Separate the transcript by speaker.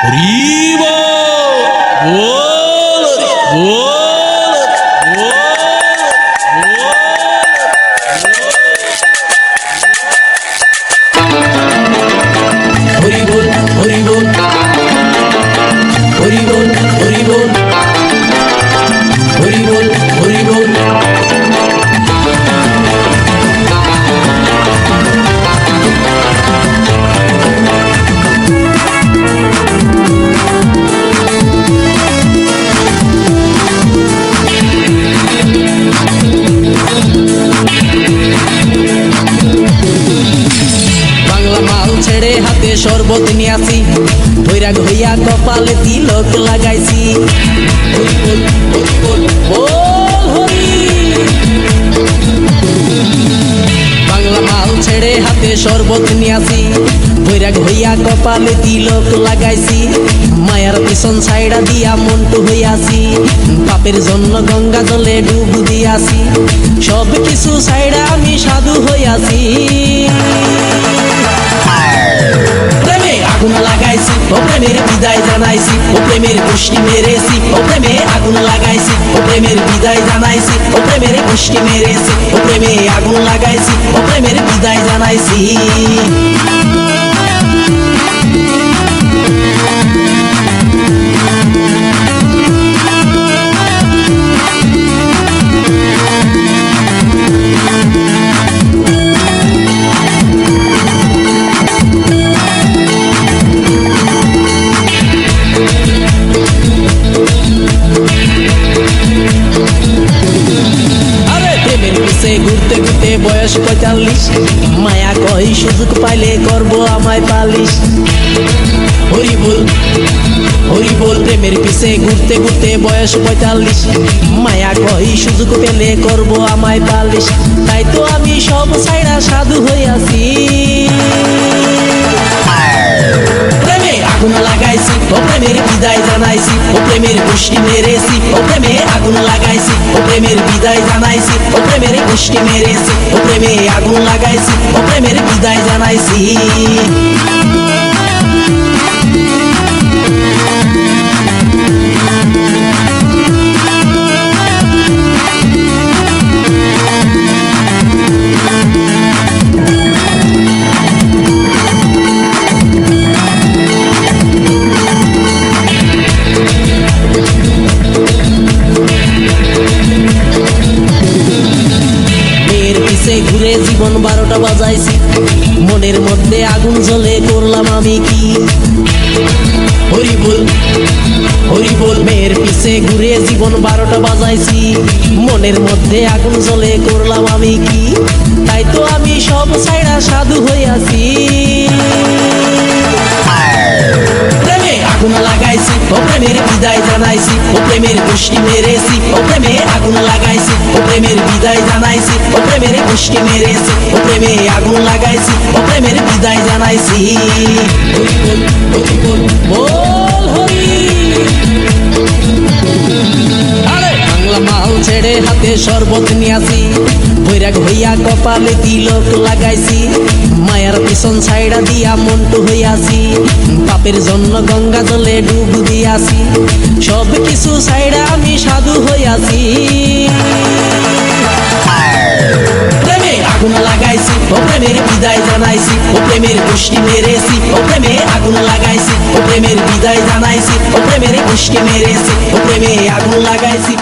Speaker 1: হরি বল হরি বল হরি বল হরি বল হরি বল হরি বল ছেড়ে হাতে শরবত নিয়াছি বৈরাগ হইয়া কপালে তিলক লাগাইছি হরি বল হরি বল বল হরি বাংলা মাল ছেড়ে হাতে শরবত নিয়াছি বৈরাগ হইয়া কপালে তিলক লাগাইছি মায়ার পিছন ছাইড়া দিয়া মন্টু হইয়াছি পাপের জন্য গঙ্গা জলে ডুব দিয়াছি সব কিছু ছাইড়া আমি সাধু হইয়াছি আগুন লাগাইছি ও প্রেমের বিদায় জানাইছি ও প্রেমের পুষ্টি মেরেছি ও প্রেমে আগুন লাগাইছি ও প্রেমের বিদায় জানাইছি ও প্রেমের পুষ্টি মেরেছি ও প্রেমে আগুন লাগাইছি ও প্রেমের বিদায় জানাইছি ঘুরতে ঘুরতে বয়স 45 মায়া কই সুযোগ পাইলে করব আমায় পালিশ হরি বল প্রেমের পিছে ঘুরতে ঘুরতে বয়স 45 মায়া কই সুযোগ পেলে করব আমায় পালিশ তাই তো আমি সব ছাইড়া সাধু হইয়াছি আগুন লাগাইছি ও প্রেমের বিদায় জানাইছি ও প্রেমের পুষ্টি মেরেছি ও প্রেমে আগুন লাগাইছি ও প্রেমের বিদায় জানাইছি ও প্রেমের পুষ্টি মেরেছি ও প্রেমে আগুন লাগাইছি ও প্রেমের বিদায় জানাইছি ঘুরে জীবন 12টা বাজাইছি মনের মধ্যে আগুন জ্বলে করলাম আমি কি হরি বল মেয়ের পিছে ঘুরে জীবন 12টা বাজাইছি মনের মধ্যে আগুন জ্বলে করলাম আমি কি তাই তো আমি সব ছাইড়া সাধু হইয়াছি আগুন লাগাইছি ও প্রেমের বিদায় জানাইছি ও প্রেমের পুষ্টি মেরেছি ও প্রেমে আগুন লাগাইছি ও প্রেমের বিদায় জানাইছি ও প্রেমের পুষ্টি মেরেছি ও প্রেমে আগুন লাগাইছি ও প্রেমের বিদায় জানাইছি হরি বল বল হরি বাংলা মাল ছেড়ে হাতে শরবত নিয়াছি বৈরাগ হইয়া কপালে তিলক লাগাইছি মায়ার পিছন ছাইড়া দিয়া মন্টু হইয়াছি পাপের জন্য গঙ্গা জলে ডুব দিয়াছি সব কিছু ছাইড়া আমি সাধু হইয়াছি আগুন লাগাইছি ও প্রেমের বিদায় জানাইছি ও প্রেমের পুষ্টি মেরেছি ও প্রেমে আগুন লাগাইছি ও প্রেমের বিদায় জানাইছি ও প্রেমের পুষ্টি মেরেছি ও প্রেমে আগুন লাগাইছি।